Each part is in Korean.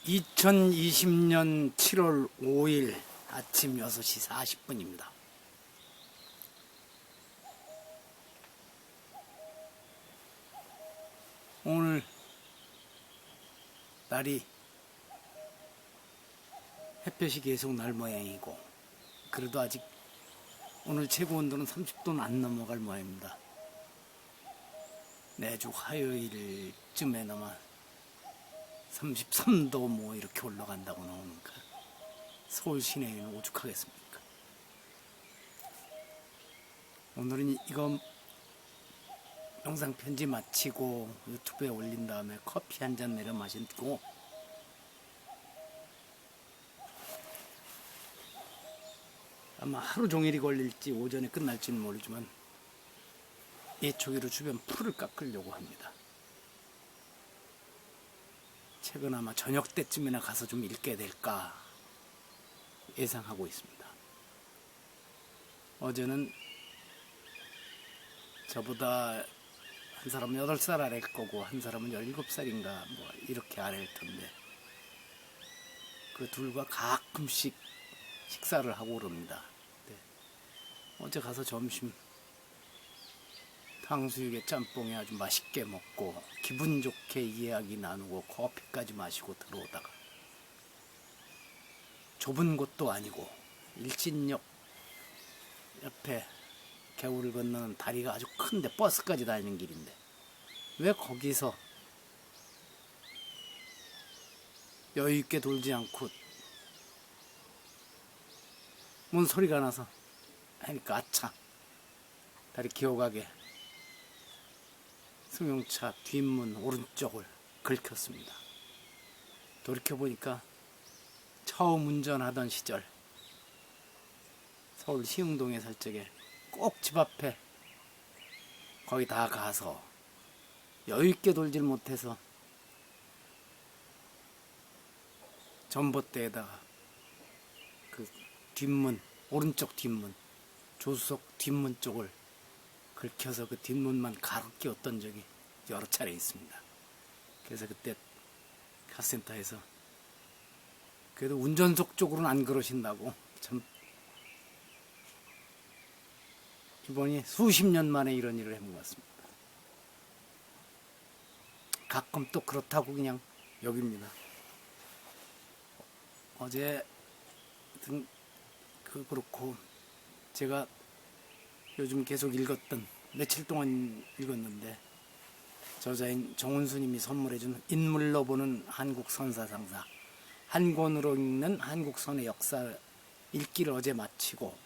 2020년 7월 5일 아침 6시 40분입니다. 오늘 날이 햇볕이 계속 날 모양이고, 그래도 아직 오늘 최고 온도는 30도는 안 넘어갈 모양입니다. 내주 화요일쯤에나마 33도 뭐 이렇게 올라간다고 나오니까 서울 시내에는 오죽하겠습니까. 오늘은 이거 영상 편집 마치고 유튜브에 올린 다음에 커피 한 잔 내려 마시고 아마 하루 종일이 걸릴지 오전에 끝날지는 모르지만 예초기로 주변 풀을 깎으려고 합니다. 책은 아마 저녁 때쯤이나 가서 좀 읽게 될까 예상하고 있습니다. 어제는 저보다 한 사람은 8살 아래일 거고 한 사람은 17살인가 뭐 이렇게 아래일 텐데 그 둘과 가끔씩 식사를 하고 그럽니다. 네. 어제 가서 점심 탕수육에 짬뽕에 아주 맛있게 먹고 기분 좋게 이야기 나누고 커피까지 마시고 들어오다가 좁은 곳도 아니고 일진역 옆에 개울을 건너는 다리가 아주 큰데 버스까지 다니는 길인데 왜 거기서 여유있게 돌지 않고 뭔 소리가 나서 하니까 아차 다리 기어가게 승용차 뒷문 오른쪽을 긁혔습니다. 돌이켜보니까 처음 운전하던 시절 서울 시흥동에 살 적에 꼭 집 앞에 거의 다 가서 여유있게 돌질 못해서 전봇대에다가 그 뒷문 오른쪽 뒷문 조수석 뒷문 쪽을 긁혀서 그 뒷문만 가로 끼웠던 적이 여러 차례 있습니다. 그래서 그때 카센터에서 그래도 운전석 쪽으로는 안 그러신다고 참 이번이 수십 년 만에 이런 일을 해본 것 같습니다. 가끔 또 그렇다고 그냥 여깁니다. 어제 그렇고 제가 요즘 계속 읽었던 며칠 동안 읽었는데 저자인 정운수님이 선물해준 인물로 보는 한국 선사상사 한 권으로 읽는 한국선의 역사 읽기를 어제 마치고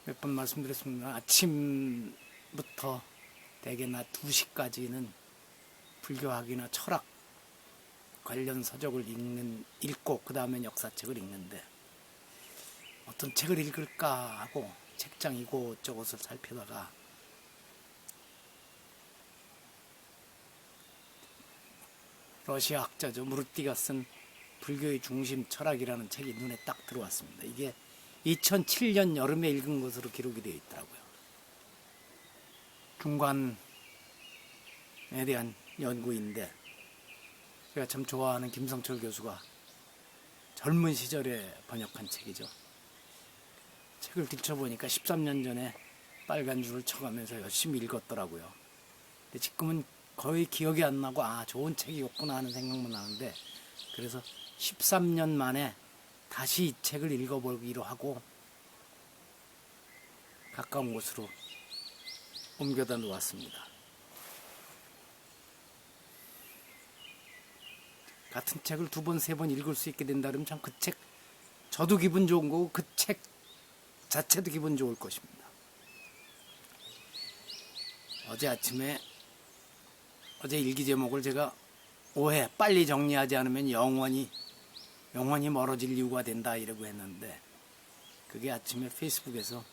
몇 번 말씀드렸습니다. 아침부터 대개 낮 2시까지는 불교학이나 철학 관련 서적을 읽고 그 다음엔 역사책을 읽는데 어떤 책을 읽을까 하고 책장 이곳저곳을 살피다가 러시아 학자죠. 무르띠가 쓴 불교의 중심 철학이라는 책이 눈에 딱 들어왔습니다. 이게 2007년 여름에 읽은 것으로 기록이 되어 있더라고요. 중관에 대한 연구인데 제가 참 좋아하는 김성철 교수가 젊은 시절에 번역한 책이죠. 책을 뒤쳐보니까 13년 전에 빨간 줄을 쳐가면서 열심히 읽었더라고요. 근데 지금은 거의 기억이 안 나고 좋은 책이었구나 하는 생각만 나는데 그래서 13년 만에 다시 이 책을 읽어보기로 하고 가까운 곳으로 옮겨다 놓았습니다. 같은 책을 2번, 3번 읽을 수 있게 된다 그러면 참 그 책 저도 기분 좋은 거고 그 책 자체도 기분 좋을 것입니다. 어제 일기 제목을 제가 오해 빨리 정리하지 않으면 영원히 멀어질 이유가 된다 이라고 했는데 그게 아침에 페이스북에서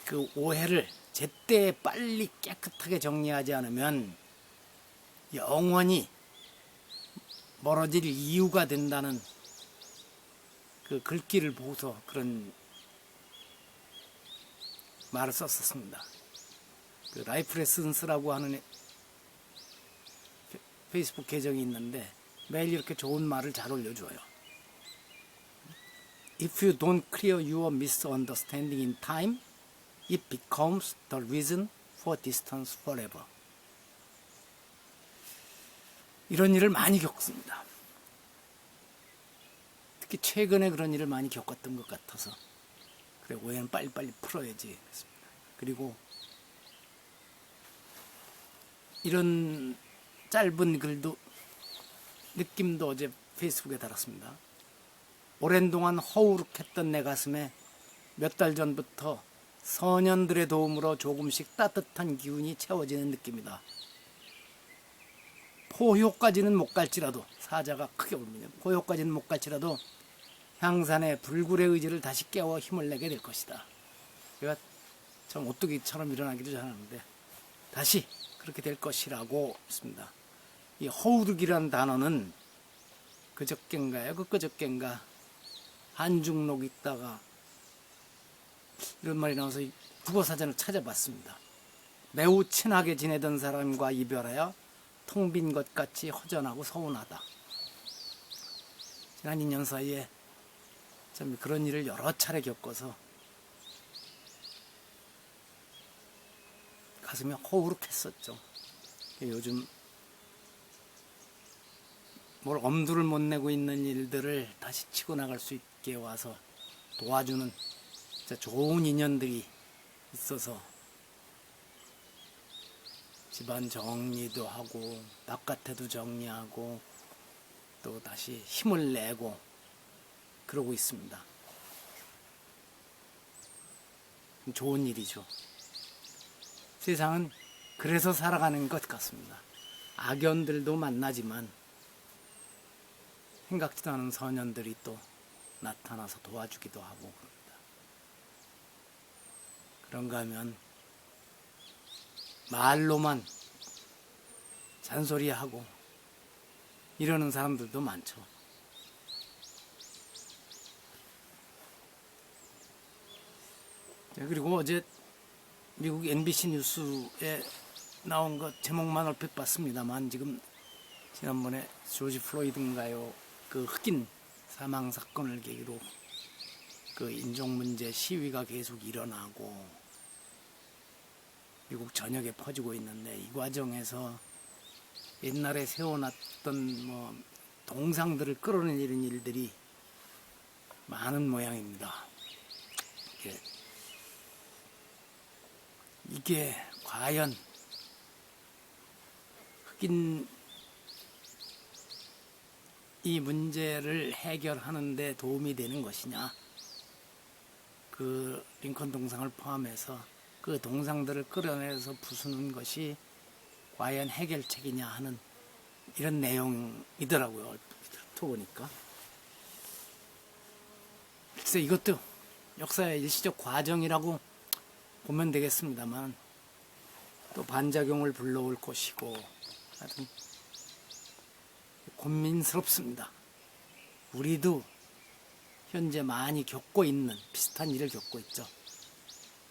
그 오해를 제때 빨리 깨끗하게 정리하지 않으면 영원히 멀어질 이유가 된다는 그 글귀를 보고서 그런 말을 썼었습니다. 그 라이프 레슨스라고 하는 페이스북 계정이 있는데 매일 이렇게 좋은 말을 잘 올려줘요. If you don't clear your misunderstanding in time, it becomes the reason for distance forever. 이런 일을 많이 겪습니다. 특히 최근에 그런 일을 많이 겪었던 것 같아서 그래, 오해는 빨리빨리 풀어야지 그랬습니다. 그리고 이런 짧은 글도 느낌도 어제 페이스북에 달았습니다. 오랜 동안 허우룩했던 내 가슴에 몇 달 전부터 선현들의 도움으로 조금씩 따뜻한 기운이 채워지는 느낌이다. 포효까지는 못 갈지라도, 사자가 크게 울면요, 포효까지는 못 갈지라도 향산의 불굴의 의지를 다시 깨워 힘을 내게 될 것이다. 내가 참 오뚜기처럼 일어나기도 잘하는데 다시 그렇게 될 것이라고 했습니다. 이 허우룩이라는 단어는 그저껜가요? 그저껜가 한중록 읽다가 이런 말이 나와서 국어사전을 찾아봤습니다. 매우 친하게 지내던 사람과 이별하여 텅 빈 것 같이 허전하고 서운하다. 지난 2년 사이에 참 그런 일을 여러 차례 겪어서 가슴이 허우룩했었죠. 요즘 뭘 엄두를 못 내고 있는 일들을 다시 치고 나갈 수 있게 와서 도와주는 진짜 좋은 인연들이 있어서 집안 정리도 하고 바깥에도 정리하고 또 다시 힘을 내고 그러고 있습니다. 좋은 일이죠. 세상은 그래서 살아가는 것 같습니다. 악연들도 만나지만 생각지도 않은 선연들이 또 나타나서 도와주기도 하고 그럽니다. 그런가 하면 말로만 잔소리하고 이러는 사람들도 많죠. 그리고 어제 미국 MBC 뉴스에 나온 것 제목만 얼핏 봤습니다만 지금 지난번에 조지 플로이드인가요? 그 흑인 사망 사건을 계기로 그 인종 문제 시위가 계속 일어나고 미국 전역에 퍼지고 있는데 이 과정에서 옛날에 세워놨던 뭐 동상들을 끌어내리는 일들이 많은 모양입니다. 이게 과연 흑인 이 문제를 해결하는 데 도움이 되는 것이냐, 그 링컨 동상을 포함해서 그 동상들을 끌어내서 부수는 것이 과연 해결책이냐 하는 이런 내용이더라고요. 보니까 글쎄 이것도 역사의 일시적 과정이라고 보면 되겠습니다만 또 반작용을 불러올 것이고 하여튼 고민스럽습니다. 우리도 현재 많이 겪고 있는 비슷한 일을 겪고 있죠.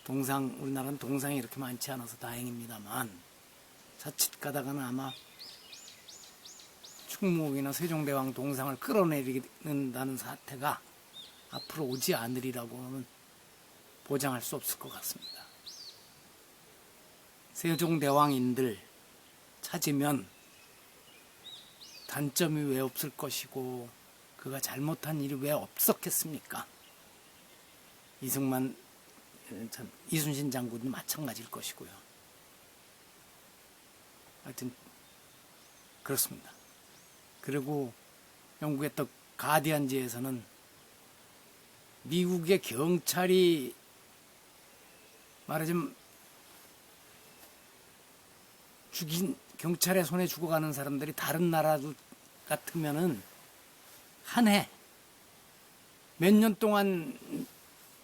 우리나라는 동상이 이렇게 많지 않아서 다행입니다만 자칫 가다가는 아마 충무공이나 세종대왕 동상을 끌어내린다는 사태가 앞으로 오지 않으리라고는 보장할 수 없을 것 같습니다. 세종대왕인들 찾으면 단점이 왜 없을 것이고 그가 잘못한 일이 왜 없었겠습니까? 이순신 장군도 마찬가지일 것이고요. 하여튼 그렇습니다. 그리고 영국의 또 가디언지에서는 미국의 경찰이 말하자면 경찰의 손에 죽어가는 사람들이 다른 나라 같으면은 한 해 몇 년 동안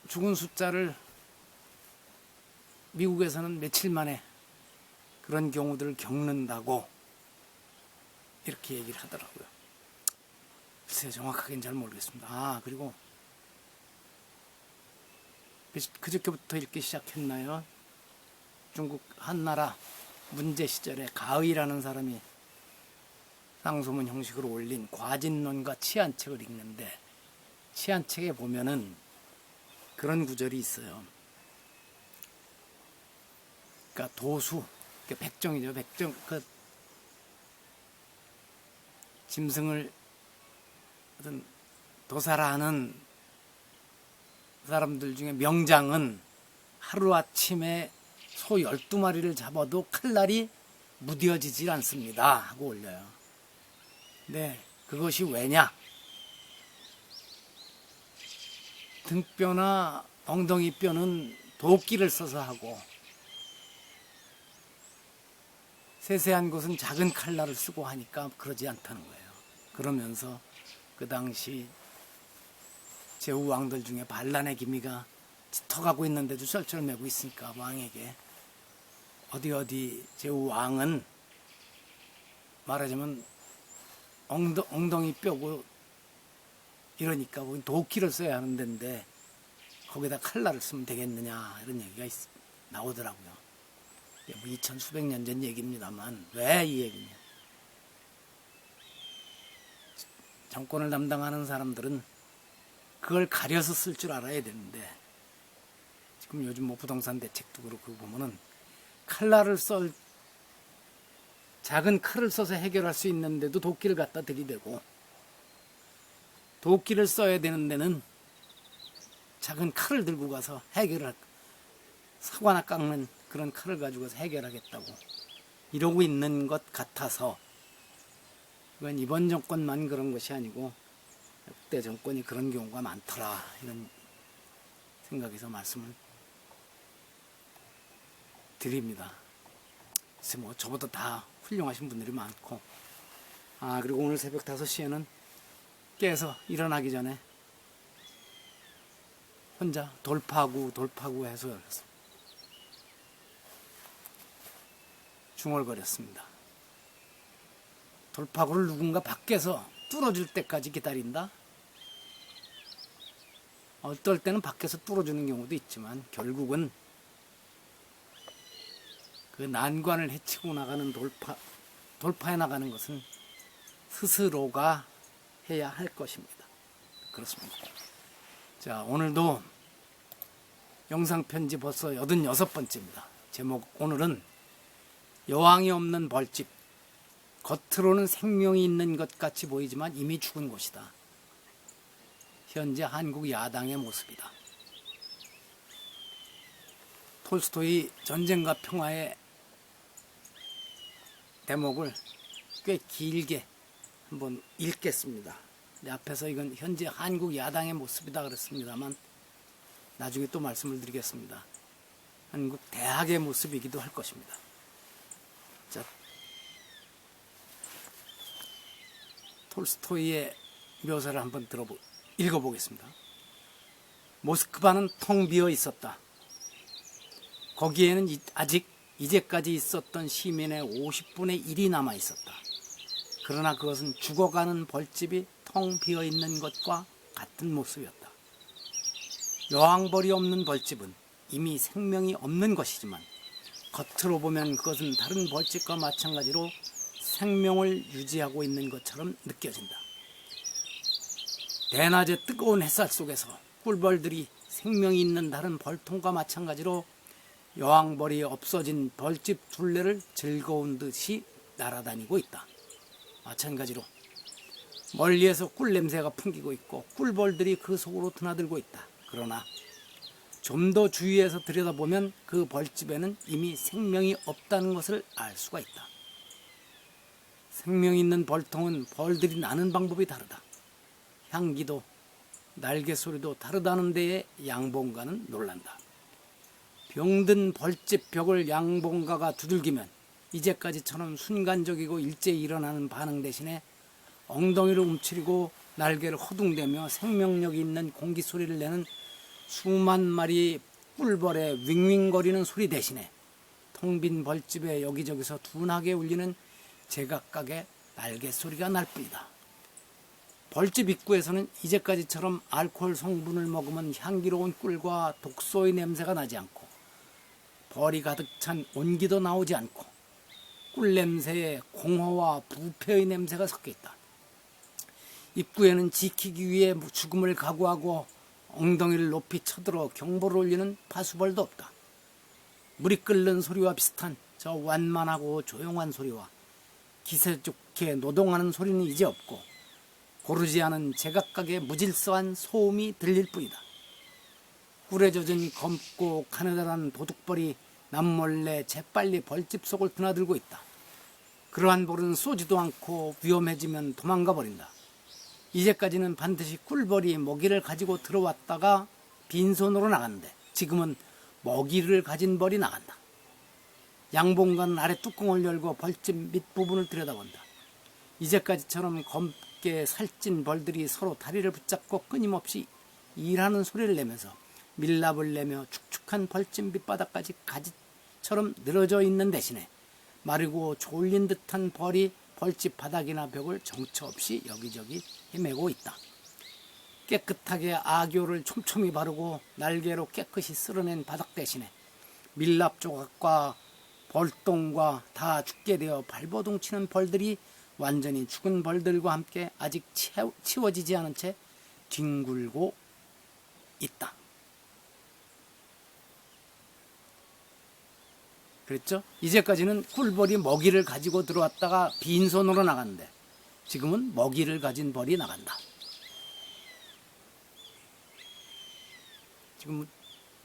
죽은 숫자를 미국에서는 며칠 만에 그런 경우들을 겪는다고 이렇게 얘기를 하더라고요. 글쎄요, 정확하게는 잘 모르겠습니다. 그리고 그저께부터 읽기 시작했나요? 중국 한나라 문제 시절에 가의라는 사람이 상소문 형식으로 올린 과진론과 치안책을 읽는데 치안책에 보면은 그런 구절이 있어요. 그러니까 도수, 그러니까 백정이죠. 백정, 짐승을 어떤 도살하는 사람들 중에 명장은 하루아침에 소 12마리를 잡아도 칼날이 무뎌지질 않습니다 하고 올려요. 네, 그것이 왜냐? 등뼈나 엉덩이뼈는 도끼를 써서 하고 세세한 것은 작은 칼날을 쓰고 하니까 그러지 않다는 거예요. 그러면서 그 당시 제후 왕들 중에 반란의 기미가 짙어가고 있는데도 쩔쩔매고 있으니까 왕에게 어디 제후 왕은 말하자면 엉덩이 뼈고 이러니까 도끼를 써야 하는 데인데 거기다 칼날을 쓰면 되겠느냐 이런 얘기가 나오더라고요. 2000 수백 년 전 얘기입니다만 왜 이 얘기냐? 정권을 담당하는 사람들은 그걸 가려서 쓸 줄 알아야 되는데 지금 요즘 뭐 부동산 대책도 그렇고 보면은 칼날을 작은 칼을 써서 해결할 수 있는데도 도끼를 갖다 들이대고 도끼를 써야 되는 데는 작은 칼을 들고 가서 사과나 깎는 그런 칼을 가지고 가서 해결하겠다고 이러고 있는 것 같아서 그건 이번 정권만 그런 것이 아니고 그때 정권이 그런 경우가 많더라 이런 생각에서 말씀을 드립니다. 그래서 뭐 저보다 다 훌륭하신 분들이 많고 그리고 오늘 새벽 5시에는 깨서 일어나기 전에 혼자 돌파구 해서 중얼거렸습니다. 돌파구를 누군가 밖에서 뚫어줄 때까지 기다린다? 어떨 때는 밖에서 뚫어주는 경우도 있지만 결국은 그 난관을 헤치고 나가는 돌파해 나가는 것은 스스로가 해야 할 것입니다. 그렇습니다. 자, 오늘도 영상편지 벌써 86번째입니다. 제목 오늘은 여왕이 없는 벌집. 겉으로는 생명이 있는 것 같이 보이지만 이미 죽은 곳이다. 현재 한국 야당의 모습이다. 톨스토이 전쟁과 평화의 대목을 꽤 길게 한번 읽겠습니다. 앞에서 이건 현재 한국 야당의 모습이다 그랬습니다만 나중에 또 말씀을 드리겠습니다. 한국 대학의 모습이기도 할 것입니다. 자, 톨스토이의 묘사를 한번 읽어보겠습니다. 모스크바는 텅 비어 있었다. 거기에는 아직 이제까지 있었던 시민의 50분의 1이 남아 있었다. 그러나 그것은 죽어가는 벌집이 텅 비어 있는 것과 같은 모습이었다. 여왕벌이 없는 벌집은 이미 생명이 없는 것이지만 겉으로 보면 그것은 다른 벌집과 마찬가지로 생명을 유지하고 있는 것처럼 느껴진다. 대낮의 뜨거운 햇살 속에서 꿀벌들이 생명이 있는 다른 벌통과 마찬가지로 여왕벌이 없어진 벌집 둘레를 즐거운 듯이 날아다니고 있다. 마찬가지로 멀리에서 꿀 냄새가 풍기고 있고 꿀벌들이 그 속으로 드나들고 있다. 그러나 좀 더 주위에서 들여다보면 그 벌집에는 이미 생명이 없다는 것을 알 수가 있다. 생명 있는 벌통은 벌들이 나는 방법이 다르다. 향기도 날개 소리도 다르다는 데에 양봉가는 놀란다. 병든 벌집 벽을 양봉가가 두들기면 이제까지처럼 순간적이고 일제히 일어나는 반응 대신에 엉덩이를 움츠리고 날개를 허둥대며 생명력이 있는 공기 소리를 내는 수만 마리 꿀벌의 윙윙거리는 소리 대신에 텅 빈 벌집에 여기저기서 둔하게 울리는 제각각의 날개 소리가 날 뿐이다. 벌집 입구에서는 이제까지처럼 알코올 성분을 머금은 향기로운 꿀과 독소의 냄새가 나지 않고 벌이 가득 찬 온기도 나오지 않고 꿀냄새에 공허와 부패의 냄새가 섞여 있다. 입구에는 지키기 위해 죽음을 각오하고 엉덩이를 높이 쳐들어 경보를 울리는 파수벌도 없다. 물이 끓는 소리와 비슷한 저 완만하고 조용한 소리와 기세 좋게 노동하는 소리는 이제 없고 고르지 않은 제각각의 무질서한 소음이 들릴 뿐이다. 꿀에 젖은 검고 가느다란 도둑벌이 남몰래 재빨리 벌집 속을 드나들고 있다. 그러한 벌은 쏘지도 않고 위험해지면 도망가 버린다. 이제까지는 반드시 꿀벌이 먹이를 가지고 들어왔다가 빈손으로 나갔는데 지금은 먹이를 가진 벌이 나간다. 양봉관은 아래 뚜껑을 열고 벌집 밑부분을 들여다본다. 이제까지처럼 검게 살찐 벌들이 서로 다리를 붙잡고 끊임없이 일하는 소리를 내면서 밀랍을 내며 축축한 벌집 밑바닥까지 가지처럼 늘어져 있는 대신에 마르고 졸린 듯한 벌이 벌집 바닥이나 벽을 정처 없이 여기저기 헤매고 있다. 깨끗하게 아교를 촘촘히 바르고 날개로 깨끗이 쓸어낸 바닥 대신에 밀랍 조각과 벌똥과 다 죽게 되어 발버둥 치는 벌들이 완전히 죽은 벌들과 함께 아직 치워지지 않은 채 뒹굴고 있다. 그랬죠? 이제까지는 꿀벌이 먹이를 가지고 들어왔다가 빈손으로 나갔는데 지금은 먹이를 가진 벌이 나간다. 지금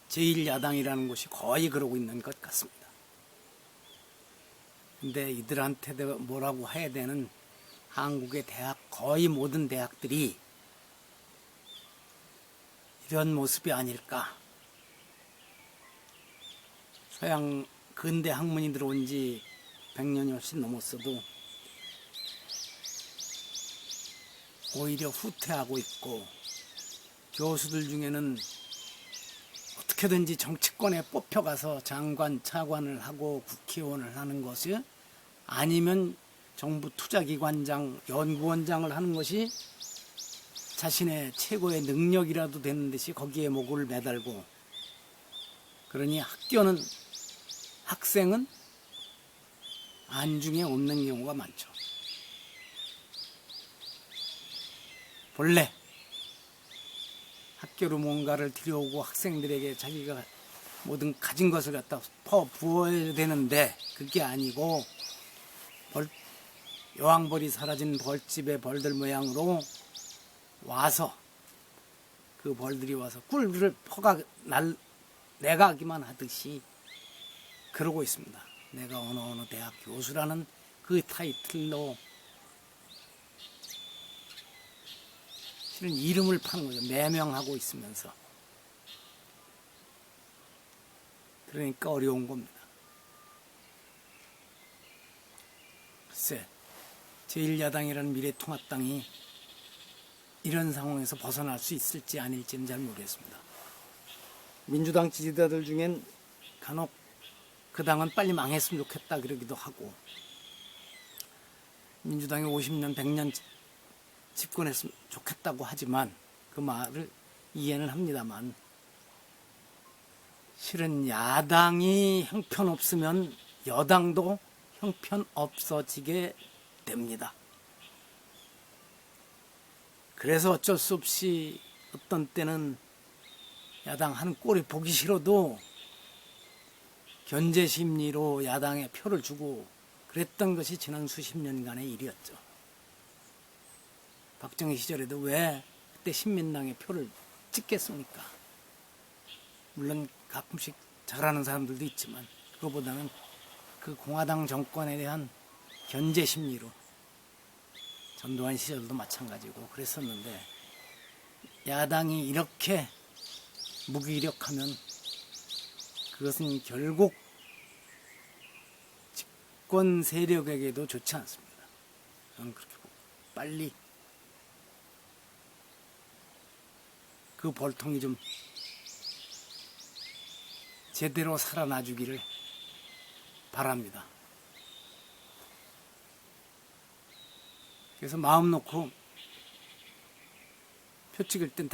제1야당이라는 곳이 거의 그러고 있는 것 같습니다. 근데 이들한테도 뭐라고 해야 되는 한국의 대학, 거의 모든 대학들이 이런 모습이 아닐까. 서양 근대 학문이 들어온 지 100년이 훨씬 넘었어도 오히려 후퇴하고 있고 교수들 중에는 어떻게든지 정치권에 뽑혀가서 장관, 차관을 하고 국회의원을 하는 것이 아니면 정부 투자기관장, 연구원장을 하는 것이 자신의 최고의 능력이라도 되는 듯이 거기에 목을 매달고 그러니 학생은 안중에 없는 경우가 많죠. 본래 학교로 뭔가를 들여오고 학생들에게 자기가 모든 가진 것을 갖다 부어야 되는데 그게 아니고 여왕벌이 사라진 벌집의 벌들 모양으로 와서 그 벌들이 와서 꿀을 내가기만 하듯이 그러고 있습니다. 내가 어느 대학 교수라는 그 타이틀로 실은 이름을 파는 거죠. 매명하고 있으면서. 그러니까 어려운 겁니다. 글쎄, 제1야당이라는 미래통합당이 이런 상황에서 벗어날 수 있을지 아닐지는 잘 모르겠습니다. 민주당 지지자들 중엔 간혹 그 당은 빨리 망했으면 좋겠다 그러기도 하고 민주당이 50년, 100년 집권했으면 좋겠다고 하지만 그 말을 이해는 합니다만 실은 야당이 형편없으면 여당도 형편없어지게 됩니다. 그래서 어쩔 수 없이 어떤 때는 야당 하는 꼴이 보기 싫어도 견제 심리로 야당에 표를 주고 그랬던 것이 지난 수십 년간의 일이었죠. 박정희 시절에도 왜 그때 신민당에 표를 찍겠습니까? 물론 가끔씩 잘하는 사람들도 있지만 그거보다는 그 공화당 정권에 대한 견제 심리로 전두환 시절도 마찬가지고 그랬었는데 야당이 이렇게 무기력하면 그것은 결국 집권 세력에게도 좋지 않습니다. 저는 그렇게 보고 빨리 그 벌통이 좀 제대로 살아나주기를 바랍니다. 그래서 마음 놓고 표 찍을 땐